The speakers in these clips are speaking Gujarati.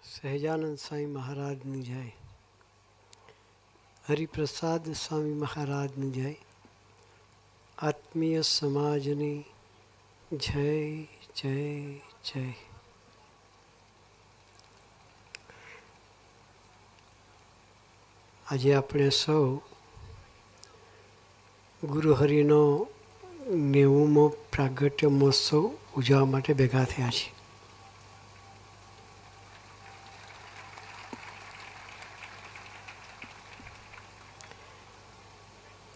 સહજાનંદ સ્વામી મહારાજની જય, હરિપ્રસાદ સ્વામી મહારાજની જય, આત્મીય સમાજની જય જય જય. આજે આપણે સૌ ગુરુહરિનો 90મો પ્રાગટ્ય મહોત્સવ ઉજવવા માટે ભેગા થયા છીએ.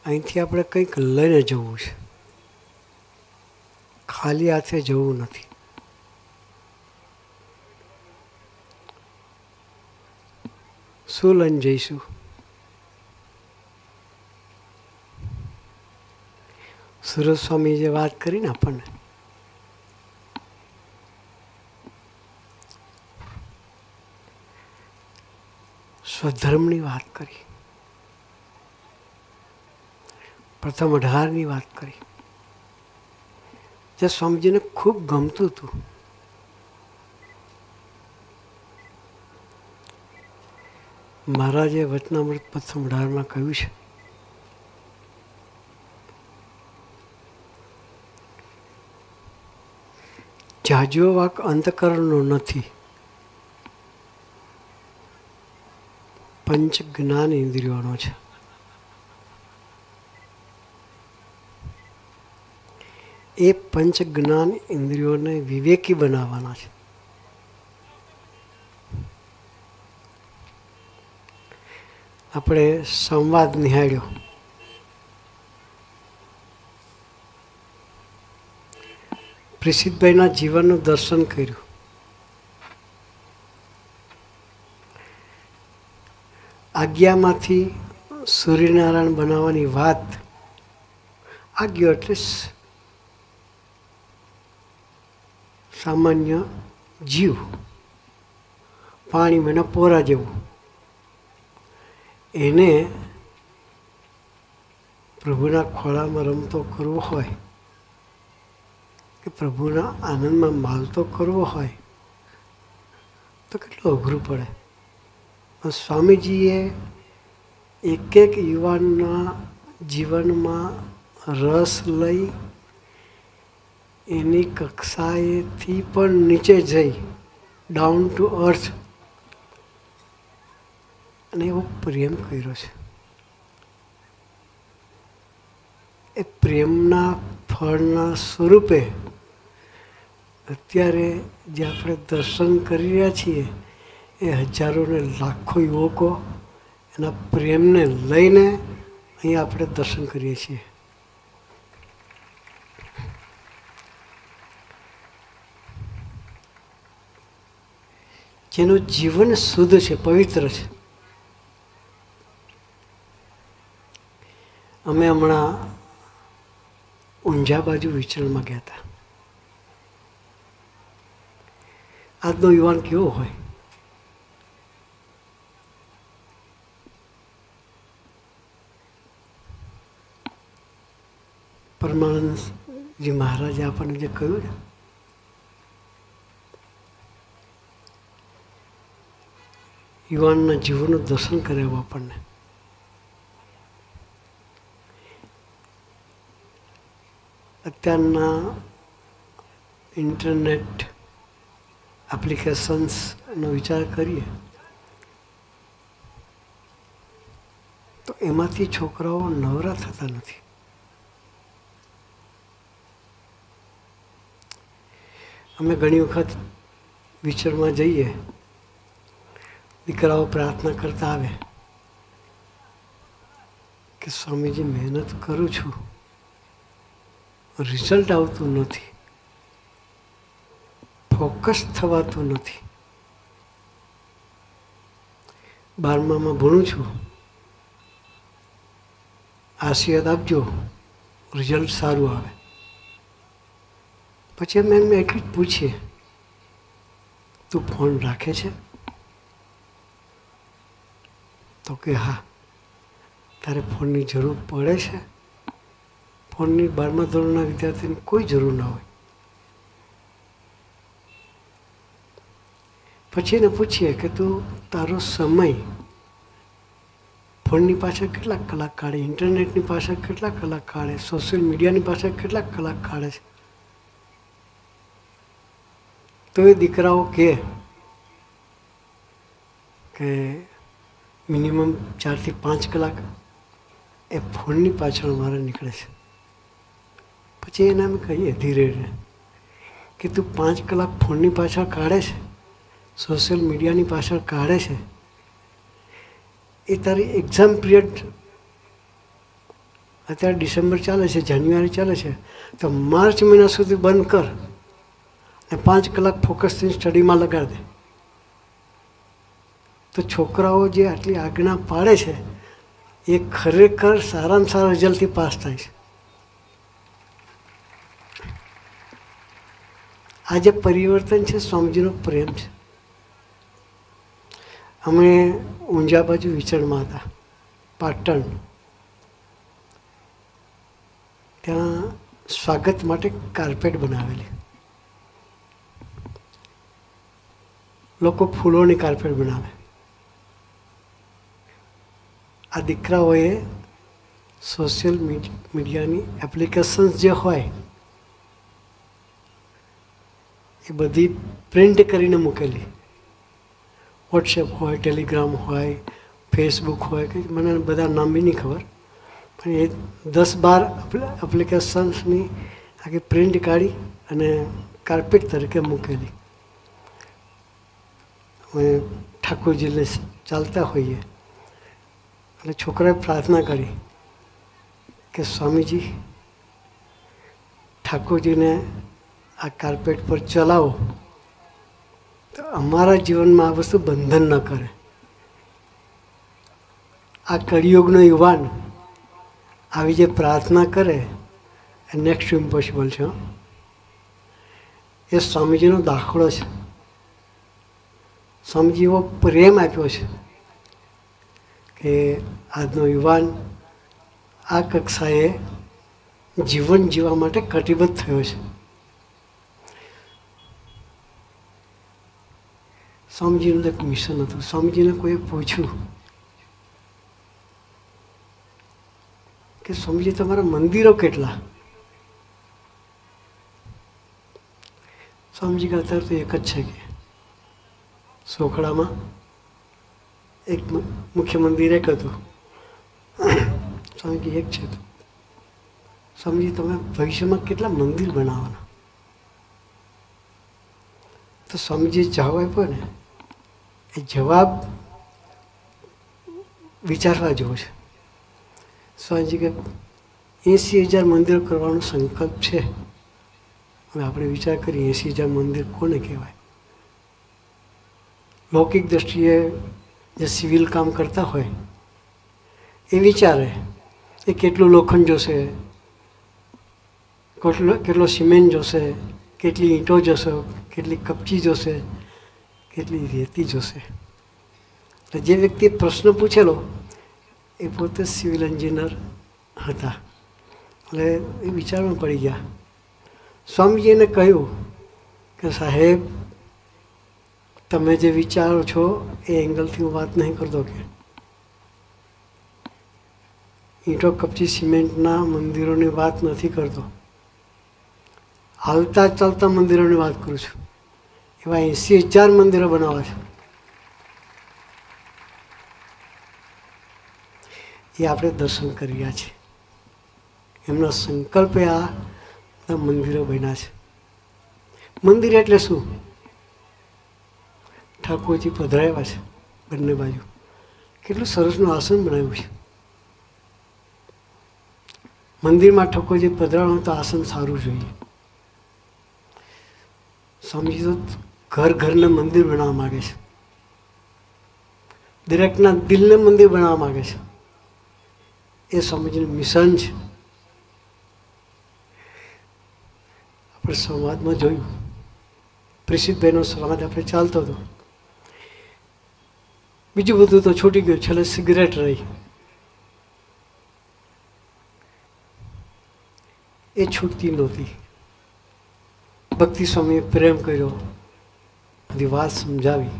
અહીંથી આપણે કંઈક લઈને જવું છે, ખાલી હાથે જવું નથી. શું લઈને જઈશું? સુરત સ્વામી જે વાત કરીને આપણને, સ્વધર્મની વાત કરી, પ્રથમ 18ની વાત કરી, જે સ્વામીજીને ખૂબ ગમતું હતું. મહારાજે વચનામૃત પ્રથમ 18માં કહ્યું છે, જાજો વાક અંતકરણનો નથી, પંચ જ્ઞાન ઇન્દ્રિયોનો છે. એ પંચ જ્ઞાન ઇન્દ્રિયોને વિવેકી બનાવવાના છે. આપણે સંવાદ નિહાળ્યો. પ્રિસિદ્ધભાઈના જીવનનું દર્શન કર્યું. આજ્ઞામાંથી સૂર્યનારાયણ બનાવવાની વાત, આજ્ઞા એટલે સામાન્ય જીવ, પાણીમાં એના પોરા જેવું, એને પ્રભુના ખોળામાં રમતો કરવો હોય કે પ્રભુના આનંદમાં માલતો કરવો હોય તો કેટલું અઘરું પડે. સ્વામીજીએ એક એક યુવાનના જીવનમાં રસ લઈ એની કક્ષાએથી પણ નીચે જઈ ડાઉન ટુ અર્થ અને એવો પ્રેમ કર્યો છે. એ પ્રેમના ફળના સ્વરૂપે અત્યારે જે આપણે દર્શન કરી રહ્યા છીએ એ હજારો ને લાખો યુવકો એના પ્રેમને લઈને અહીંયા આપણે દર્શન કરીએ છીએ. જેનું જીવન શુદ્ધ છે, પવિત્ર છે. અમે હમણાં ઊંઝા બાજુ વિચરણમાં ગયા હતા. આજનો યુવાન કેવો હોય? પરમાનંદજી મહારાજે આપણને જે કહ્યું ને, યુવાનના જીવનનું દર્શન કરાવ્યું આપણને. અત્યારના ઇન્ટરનેટ એપ્લિકેશન્સનો વિચાર કરીએ તો એમાંથી છોકરાઓ નવરા થતા નથી. અમે ઘણી વખત વિચારમાં જઈએ, દીકરાઓ પ્રાર્થના કરતા આવે કે સ્વામીજી મહેનત કરું છું, રિઝલ્ટ આવતું નથી, ફોકસ થવાતું નથી. 12મામાં ભણું છું, આશીર્વાદ આપજો, રિઝલ્ટ સારું આવે. પછી અમે એમને એટલું જ પૂછીએ, તું ફોન રાખે છે? તો કે હા. તારે ફોનની જરૂર પડે છે? ફોનની 12મા ધોરણના વિદ્યાર્થીને કોઈ જરૂર ના હોય. પછી એને પૂછીએ કે તું તારો સમય ફોનની પાછળ કેટલાક કલાક કાઢે, ઇન્ટરનેટની પાછળ કેટલાક કલાક કાઢે, સોશિયલ મીડિયાની પાછળ કેટલાક કલાક કાઢે છે? તો એ દીકરાઓ કે મિનિમમ 4 થી 5 કલાક એ ફોનની પાછળ મારે નીકળે છે. પછી એને અમે કહીએ ધીરે ધીરે કે તું 5 કલાક ફોનની પાછળ કાઢે છે, સોશિયલ મીડિયાની પાછળ કાઢે છે, એ તારી એક્ઝામ પિરિયડ અત્યારે ડિસેમ્બર ચાલે છે, જાન્યુઆરી ચાલે છે, તો માર્ચ મહિના સુધી બંધ કર અને 5 કલાક ફોકસથી સ્ટડીમાં લગાડી દે. તો છોકરાઓ જે આટલી આજ્ઞા પાડે છે એ ખરેખર સારામાં સારા રિઝલ્ટથી પાસ થાય છે. આ જે પરિવર્તન છે સ્વામીજીનો પ્રેમ છે. અમે ઊંઝા બાજુ વિચરણમાં હતા, પાટણ. ત્યાં સ્વાગત માટે કાર્પેટ બનાવેલી, લોકો ફૂલોની કાર્પેટ બનાવે. આ દીકરાઓએ સોશિયલ મીડિયાની એપ્લિકેશન્સ જે હોય એ બધી પ્રિન્ટ કરીને મૂકેલી. વોટ્સએપ હોય, ટેલિગ્રામ હોય, ફેસબુક હોય, કે મને બધા નામ બી નહીં ખબર, પણ એ 10-12 એપ્લિકેશન્સની આખી પ્રિન્ટ કાઢી અને કાર્પેટ તરીકે મૂકેલી. અમે ઠાકોરજીને ચાલતા હોઈએ એટલે છોકરાએ પ્રાર્થના કરી કે સ્વામીજી ઠાકોરજીને આ કાર્પેટ પર ચલાવો તો અમારા જીવનમાં આ વસ્તુ બંધન ન કરે. આ કળિયુગનો યુવાન આવી જે પ્રાર્થના કરે એ નેક્સ્ટ ઇમ્પોસિબલ છે. એ સ્વામીજીનો દાખલો છે. સ્વામીજી એવો પ્રેમ આપ્યો છે કે આજનો યુવાન આ કક્ષાએ જીવન જીવવા માટે કટિબદ્ધ થયો છે. સ્વામીજીનું એક મિશન હતું. સ્વામીજીને કોઈએ પૂછ્યું કે સ્વામીજી તમારા મંદિરો કેટલા? સ્વામીજી કે અત્યારે તો એક જ છે કે સોખડામાં એક મુખ્ય મંદિર એક હતું. સ્વામીજી એક છે. તો સ્વામીજી તમે ભવિષ્યમાં કેટલા મંદિર બનાવવાના? તો સ્વામીજી જવાબ આપ્યો ને, એ જવાબ વિચારવા જેવો છે. સ્વામીજી કે 80,000 મંદિરો કરવાનો સંકલ્પ છે. હવે આપણે વિચાર કરીએ 80,000 મંદિર કોને કહેવાય? લૌકિક દ્રષ્ટિએ જે સિવિલ કામ કરતા હોય એ વિચારે એ કેટલું લોખંડ જોશે, કેટલો સિમેન્ટ જોશે, કેટલી ઈંટો જોશે, કેટલી કપચી જોશે, કેટલી રેતી જોશે. એટલે જે વ્યક્તિએ પ્રશ્ન પૂછેલો એ પોતે સિવિલ એન્જિનિયર હતા. એટલે એ વિચારમાં પડી ગયા. સ્વામીજીને કહ્યું કે સાહેબ તમે જે વિચારો છો એ એંગલથી હું વાત નહીં કરતો, કે ઈંટો કપચી સિમેન્ટના મંદિરોની વાત નથી કરતો, હાલતા ચાલતા મંદિરોની વાત કરું છું. એવા 80,000 મંદિરો બનાવવા છે. એ આપણે દર્શન કરી રહ્યા છીએ. એમના સંકલ્પે આ બધા મંદિરો બન્યા છે. મંદિર એટલે શું? ઠાકોરજી પધરાવ્યા છે બંને બાજુ. કેટલું સરસનું આસન બનાવ્યું છે. મંદિરમાં ઠાકોરજી પધરાવવાનું તો આસન સારું જોઈએ. સ્વામીજી તો ઘર ઘરને મંદિર બનાવવા માગે છે. દરેકના દિલને મંદિર બનાવવા માગે છે. એ સ્વામીજીનું મિશન છે. આપણે સંવાદમાં જોયું, પ્રેષિતભાઈનો સંવાદ આપણે ચાલતો હતો. બીજું બધું તો છૂટી ગયું, છેલ્લે સિગરેટ રહી. એ છૂટતી નહોતી. ભક્તિ સ્વામીએ પ્રેમ કર્યો, બધી વાત સમજાવી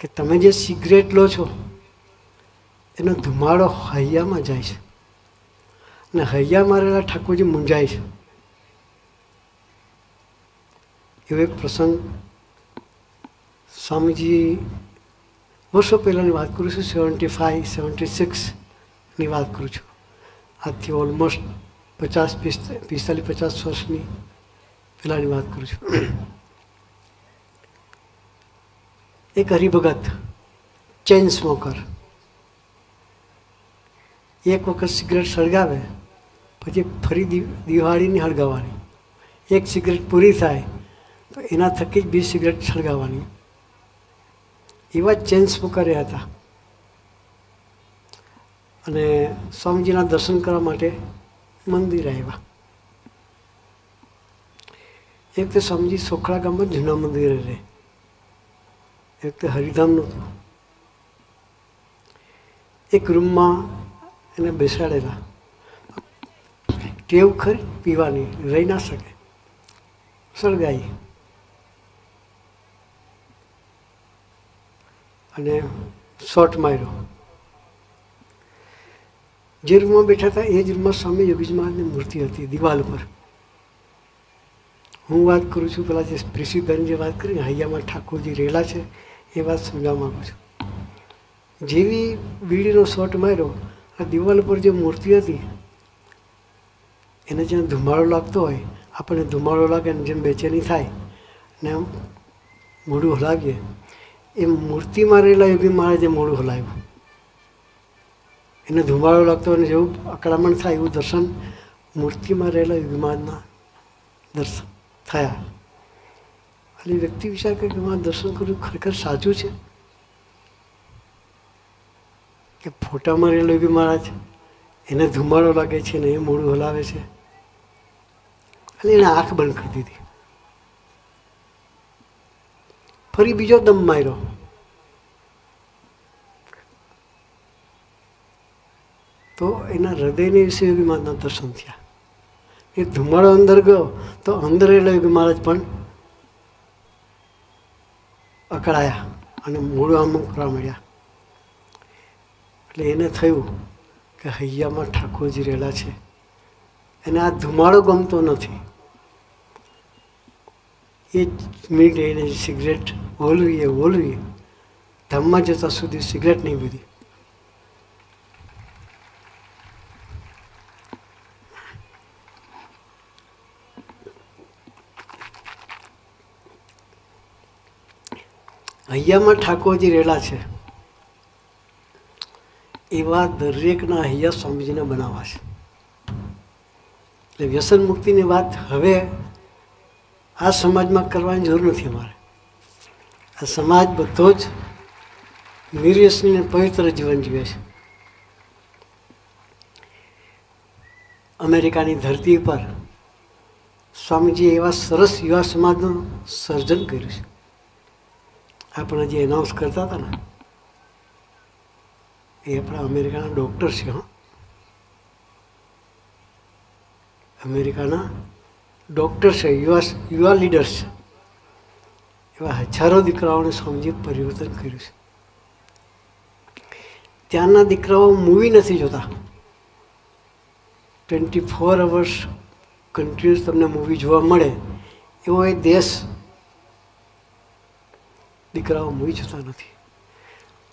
કે તમે જે સિગરેટ લો છો એનો ધુમાડો હૈયામાં જાય છે અને હૈયામાં રહેલા ઠાકોરજી મૂંઝાય છે. એવો એક પ્રસંગ સ્વામીજી વર્ષો પહેલાંની વાત કરું છું, 75-76ની વાત કરું છું. આજથી ઓલમોસ્ટ 45-50 વર્ષની પહેલાંની વાત કરું છું. એક હરિભગત ચેઇન સ્મોકર એક વખત સિગરેટ સળગાવે પછી ફરી દિવાળીની સળગાવવાની, એક સિગરેટ પૂરી થાય તો એના થકી જ 2 સિગરેટ સળગાવવાની. એવા ચેઇન સ્મોકરે હતા અને સ્વામીજીના દર્શન કરવા માટે મંદિર આવ્યા. એક તો સ્વામીજી સોખડા ગામમાં જૂના મંદિરે રહે, એક તો હરિધામનું હતું. એક રૂમમાં એને બેસાડેલા. ટેવ ખરી પીવાની, રહી ના શકે, સળગાઈ અને શોટ માર્યો. જે રૂમમાં બેઠા હતા એ જ રૂમમાં સ્વામી યોગીજી મહારાજની મૂર્તિ હતી દિવાલ પર. હું વાત કરું છું પેલા જે પ્રિસીબેન જે વાત કરી હૈયામાં ઠાકોરજી રહેલા છે એ વાત સમજાવવા માગું છું. જેવી બીડીનો શોટ માર્યો, આ દિવાલ પર જે મૂર્તિ હતી એને જ્યાં ધુમાડો લાગતો હોય, આપણને ધુમાડો લાગે ને જેમ બેચેની થાય ને મોઢું હલાવીએ, એ મૂર્તિમાં રહેલા યોગી મહારાજે મોઢું હલાવ્યું. એને ધુમાડો લાગતો હોય ને જેવું અકળામણ થાય એવું દર્શન મૂર્તિમાં રહેલા યોગી મહારાજના દર્શન થયા. એટલે વ્યક્તિ વિચાર કરે કે મારે દર્શન કર્યું ખરેખર સાચું છે કે ફોટામાં રહેલો યોગી મહારાજ એને ધુમાડો લાગે છે ને એ મોઢું હલાવે છે. એટલે એણે આંખ બંધ કરી દીધી. ફરી બીજો દમ માર્યો. તો એના હૃદયને વિશે યોગી મહારાજના દર્શન થયા. એ ધુમાડો અંદર ગયો તો અંદર રહેલા યોગી મહારાજ પણ અકળાયા અને મોઢું આમ કરવા મળ્યા. એટલે એને થયું કે હૈયામાં ઠાકોરજી રહેલા છે, એને આ ધુમાડો ગમતો નથી. એ જ મિનિટ એને સિગરેટ ઓલવી ધામમાં જતા સુધી સિગરેટ નહીં પીધી. હૈયામાં ઠાકોરજી રહેલા છે એવા દરેકના હૈયા સ્વામીજીને બનાવવા છે. એટલે વ્યસન મુક્તિની વાત હવે આ સમાજમાં કરવાની જરૂર નથી. અમારે આ સમાજ બધો જ નિર્વ્યસની પવિત્ર જીવન જીવે છે. અમેરિકાની ધરતી પર સ્વામીજીએ એવા સરસ યુવા સમાજનું સર્જન કર્યું છે. આપણે જે એનાઉન્સ કરતા હતા ને એ આપણા અમેરિકાના ડૉક્ટર છે. અમેરિકાના ડૉક્ટર છે, યુવા લીડર્સ છે. એવા હજારો દીકરાઓને સ્વામીજીએ પરિવર્તન કર્યું છે. ત્યાંના દીકરાઓ મૂવી નથી જોતા. 24 અવર્સ કન્ટિન્યુઅસ તમને મૂવી જોવા મળે એવો એ દેશ. દીકરાઓ મૂવી જોતા નથી.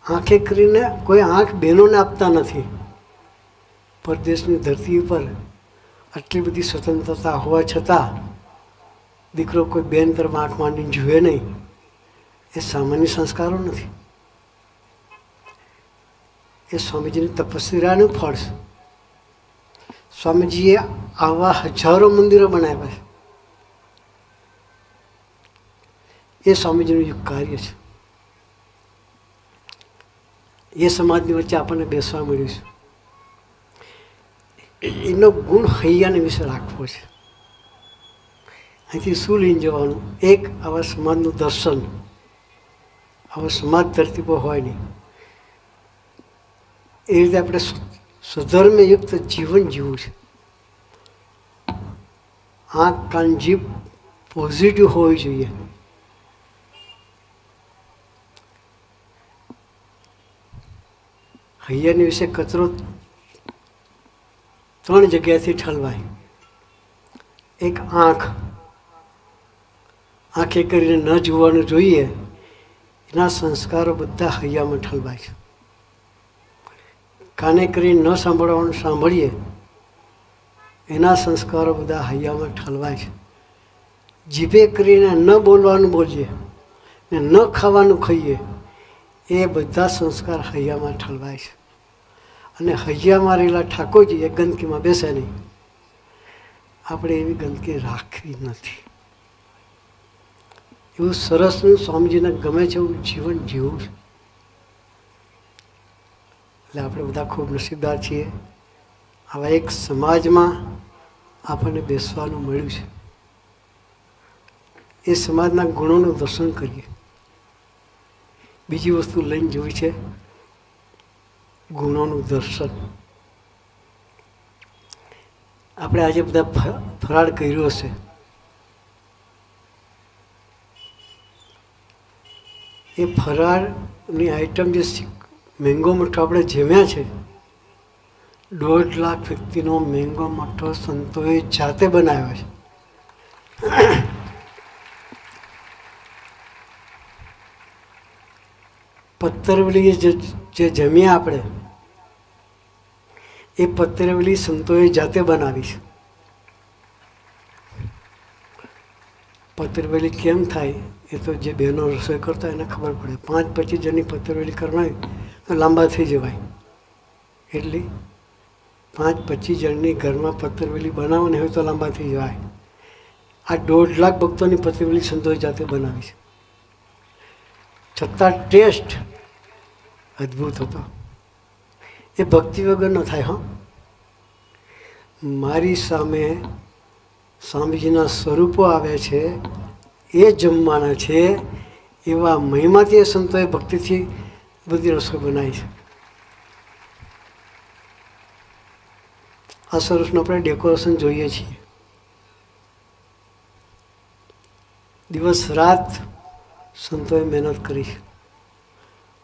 આંખે કરીને કોઈ આંખ બહેનોને આપતા નથી. પરદેશની ધરતી ઉપર આટલી બધી સ્વતંત્રતા હોવા છતાં દીકરો કોઈ બેન તરફ આંખ માંડીને જુએ નહીં. એ સામાન્ય સંસ્કારો નથી. એ સ્વામીજીની તપસ્યાનું ફળ છે. સ્વામીજીએ આવા હજારો મંદિરો બનાવ્યા છે. એ સ્વામીજીનું એક કાર્ય છે. એ સમાજની વચ્ચે આપણને બેસવા મળ્યું છે. એનો ગુણ હૈયાને વિશે રાખવો છે. અહીંથી શું લઈને જવાનું? એક, આવા સમાજનું દર્શન. આવા સમાજ ધરતી પર હોય નહીં. એ રીતે આપણે સ્વધર્મયુક્ત જીવન જીવવું છે. આંખ કાન જીભ પોઝિટિવ હોવી જોઈએ. હૈયાની વિશે કચરો 3 જગ્યાએથી ઠલવાય. એક આંખે કરીને ન જોવાનું જોઈએ, એના સંસ્કારો બધા હૈયામાં ઠલવાય છે. કાને કરીને ન સાંભળવાનું સાંભળીએ, એના સંસ્કારો બધા હૈયામાં ઠલવાય છે. જીભે કરીને ન બોલવાનું બોલીએ ને ન ખાવાનું ખાઈએ, એ બધા સંસ્કાર હૈયામાં ઠલવાય છે. અને હૈયામાં રહેલા ઠાકોરજી એ ગંદકીમાં બેસે નહીં. આપણે એવી ગંદકી રાખવી નથી. એવું સરસનું સ્વામીજીને ગમે છે એવું જીવન જીવવું છે. એટલે આપણે બધા ખૂબ નસીબદાર છીએ. આવા એક સમાજમાં આપણને બેસવાનું મળ્યું છે. એ સમાજના ગુણોનું દર્શન કરીએ. બીજી વસ્તુ લઈને જોઈ છે, ગુણોનું દર્શન. આપણે આજે બધા ફરાળ કર્યો હશે. એ ફરાળની આઈટમ જે મેંગો મઠો આપણે જમ્યા છે, 1.5 લાખ વ્યક્તિનો મેંગો મઠો સંતોએ જાતે બનાવ્યો છે. પત્તરવેલી જે જમ્યા આપણે, એ પત્તરવેલી સંતોએ જાતે બનાવી છે. પત્તરવેલી કેમ થાય એ તો જે બહેનો રસોઈ કરતા એને ખબર પડે. 5-25 જણની પત્તરવેલી કરવાની તો લાંબા થઈ જવાય. એટલે 5-25 જણની ઘરમાં પત્તરવેલી બનાવવાની હોય તો લાંબા થઈ જવાય. આ 1.5 લાખ ભક્તોની પત્તરવેલી સંતોએ જાતે બનાવી છે. છતાં ટેસ્ટ અદ્ભુત હતો. એ ભક્તિ વગર ન થાય. હા, મારી સામે સ્વામીજીના સ્વરૂપો આવે છે, એ જમવાના છે, એવા મહિમાથી એ સંતોએ ભક્તિથી બધી રસોઈ બનાવી છે. આ સરસનું આપણે ડેકોરેશન જોઈએ છીએ. દિવસ રાત સંતોએ મહેનત કરી છે.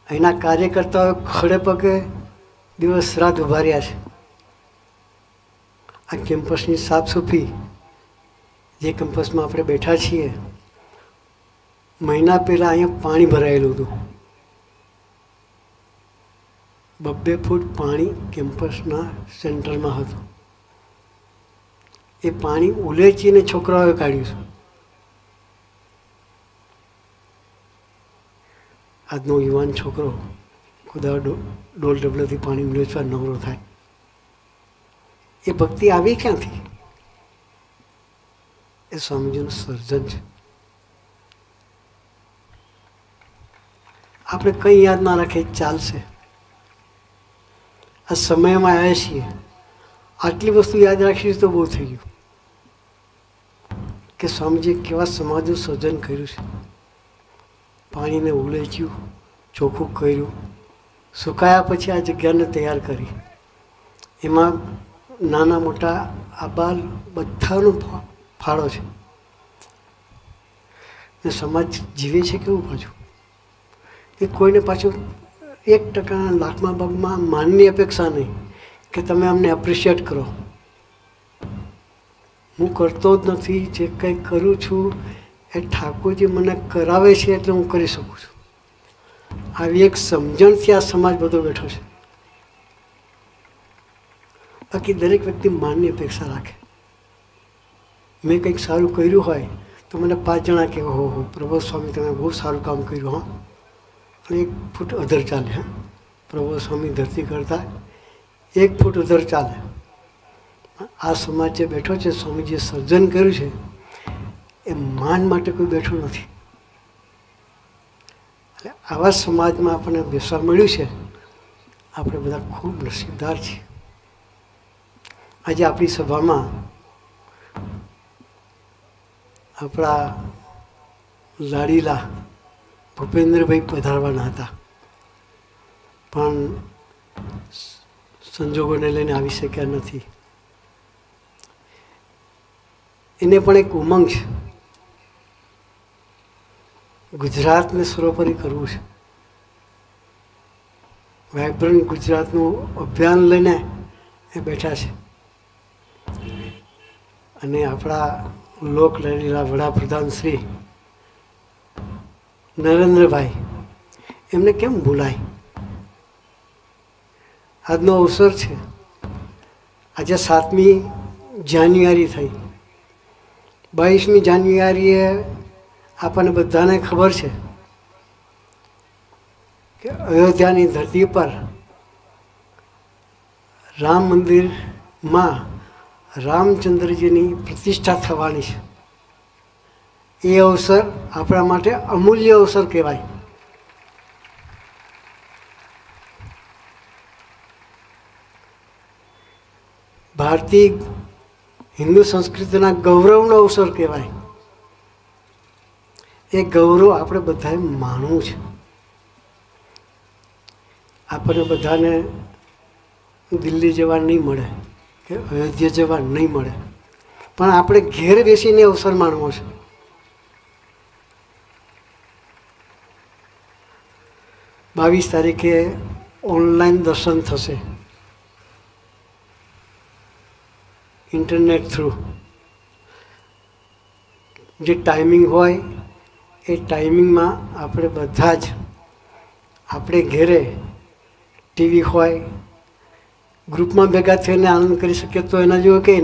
અહીંના કાર્યકર્તાઓ ખડે પગે દિવસ રાત ઊભા રહ્યા છે. આ કેમ્પસની સાફ સફાઈ, જે કેમ્પસમાં આપણે બેઠા છીએ, મહિના પહેલાં અહીંયા પાણી ભરાયેલું હતું. 2 ફૂટ પાણી કેમ્પસના સેન્ટરમાં હતું. એ પાણી ઉલેચીને છોકરાઓએ કાઢ્યું છે. આજનો યુવાન છોકરો ખુદા ડોલ ડબલાથી પાણી ઉલેચવા નવરો થાય. એ ભક્તિ આવી ક્યાંથી? એ સ્વામીજીનું સર્જન છે. આપણે કંઈ યાદ ના રાખીએ ચાલશે. આ સમયમાં આવ્યા છીએ, આટલી વસ્તુ યાદ રાખીશું તો બહુ થઈ ગયું. કે સ્વામીજીએ કેવા સમાજનું સર્જન કર્યું છે. પાણીને ઉલેચ્યું, ચોખ્ખું કર્યું, સુકાયા પછી આ જગ્યાને તૈયાર કરી. એમાં નાના મોટા આબાલ બધાનો ફાળો છે. ને સમાજ જીવે છે કેવું પાછું? એ કોઈને પાછું 1% લાખમાં ભાગમાં માનની અપેક્ષા નહીં કે તમે અમને એપ્રિશિએટ કરો. હું કરતો જ નથી. જે કંઈ કરું છું એ ઠાકોરજી મને કરાવે છે એટલે હું કરી શકું છું. આવી એક સમજણથી આ સમાજ બધો બેઠો છે. બાકી દરેક વ્યક્તિ માનની અપેક્ષા રાખે. મેં કંઈક સારું કર્યું હોય તો મને 5 જણા કહે, હો પ્રભુ સ્વામી તમે બહુ સારું કામ કર્યું. હા, અને 1 ફૂટ અધર ચાલે. હા, પ્રભુ સ્વામી ધરતી કરતા 1 ફૂટ અધર ચાલે. આ સમાજ જે બેઠો છે, સ્વામીજીએ સર્જન કર્યું છે, એ માન માટે કોઈ બેઠો નથી. એટલે આવા સમાજમાં આપણને બેસવા મળ્યું છે. આપણે બધા ખૂબ નસીબદાર છીએ. આજે આપણી સભામાં આપણા લાડીલા ભૂપેન્દ્રભાઈ પધારવાના હતા, પણ સંજોગોને લઈને આવી શક્યા નથી. એને પણ એક ઉમંગ છે, ગુજરાતને સર્વોપરી કરવું છે. વાઇબ્રન્ટ ગુજરાતનું અભિયાન લઈને એ બેઠા છે. અને આપણા લોકલાડીલા વડાપ્રધાન શ્રી નરેન્દ્રભાઈ, એમને કેમ ભૂલાય? આજનો અવસર છે. આજે 7મી જાન્યુઆરી થઈ. 22મી જાન્યુઆરીએ આપણને બધાને ખબર છે કે અયોધ્યાની ધરતી પર રામ મંદિરમાં રામચંદ્રજીની પ્રતિષ્ઠા થવાની છે. એ અવસર આપણા માટે અમૂલ્ય અવસર કહેવાય. ભારતીય હિન્દુ સંસ્કૃતિના ગૌરવનો અવસર કહેવાય. એ ગૌરવ આપણે બધાએ માણવું છે. આપણને બધાને દિલ્હી જવા નહીં મળે કે અયોધ્યા જવા નહીં મળે, પણ આપણે ઘેર બેસીને અવસર માણવો છે. બાવીસ તારીખે ઓનલાઈન દર્શન થશે, ઇન્ટરનેટ થ્રુ. જે ટાઈમિંગ હોય એ ટાઈમિંગમાં આપણે બધા જ આપણે ઘેરે ટીવી હોય, ગ્રુપમાં ભેગા થઈને આનંદ કરી શકીએ તો એના જેવું કંઈ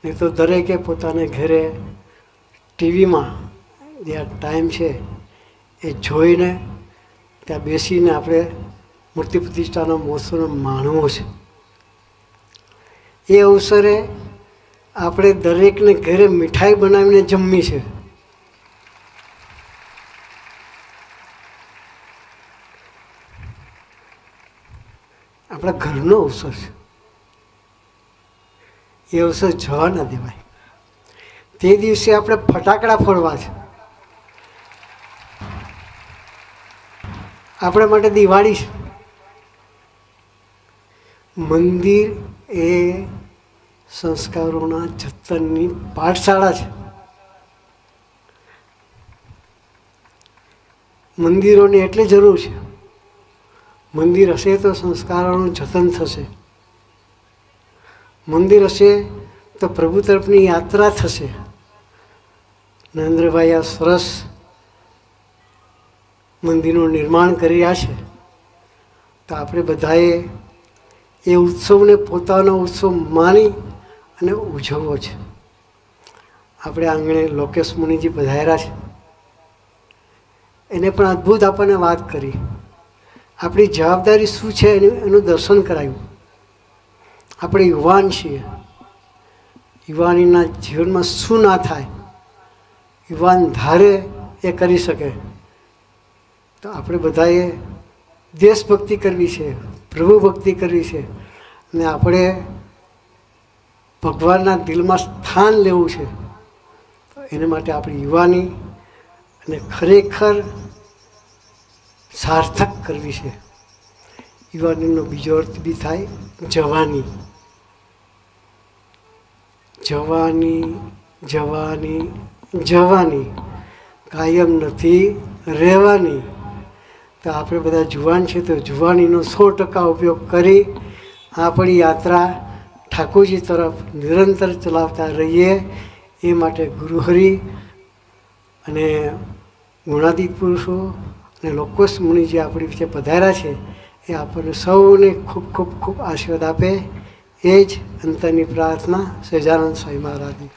નહીં તો દરેકે પોતાને ઘરે ટીવીમાં જે આ ટાઈમ છે એ જોઈને ત્યાં બેસીને આપણે મૂર્તિ પ્રતિષ્ઠાનો મહોત્સવનો માણવો છે. એ અવસરે આપણે દરેકને ઘરે મીઠાઈ બનાવીને જમવી છે. આપણા ઘરનો અવસર છે. એ અવસર જવા ના દેવાય. તે દિવસે આપણે ફટાકડા ફોડવા છે. આપણા માટે દિવાળી છે. મંદિર એ સંસ્કારોના જતનની પાઠશાળા છે. મંદિરોની એટલી જરૂર છે. મંદિર હશે તો સંસ્કારોનું જતન થશે. મંદિર હશે તો પ્રભુ તરફની યાત્રા થશે. નરેન્દ્રભાઈ આ સરસ મંદિરનું નિર્માણ કરી રહ્યા છે, તો આપણે બધાએ એ ઉત્સવને પોતાનો ઉત્સવ માની અને ઉજવવો છે. આપણે આંગણે લોકેશ મુનિજી પધાર્યા છે. એને પણ અદ્ભુત આપણને વાત કરી. આપણી જવાબદારી શું છે એનું દર્શન કરાયું. આપણે યુવાન છીએ. યુવાનીના જીવનમાં શું ના થાય, યુવાન ધારે એ કરી શકે. તો આપણે બધાએ દેશભક્તિ કરવી છે, પ્રભુ ભક્તિ કરવી છે, અને આપણે ભગવાનના દિલમાં સ્થાન લેવું છે. તો એને માટે આપણી યુવાની અને ખરેખર સાર્થક કરવી છે. યુવાનીનો બીજો અર્થ બી થાય જવાની. જવાની જવાની જવાની કાયમ નથી રહેવાની. તો આપણે બધા જુવાન છે, તો જુવાનીનો 100% ઉપયોગ કરી આપણી યાત્રા ઠાકોરજી તરફ નિરંતર ચલાવતા રહીએ. એ માટે ગુરુહરિ અને ગુણાતીત પુરુષો અને લોકેશ મુનિજી આપણી વિશે પધાર્યા છે, એ આપણને સૌને ખૂબ ખૂબ ખૂબ આશીર્વાદ આપે. એ જ અંતરની પ્રાર્થના સહજાનંદ સ્વામી મહારાજની.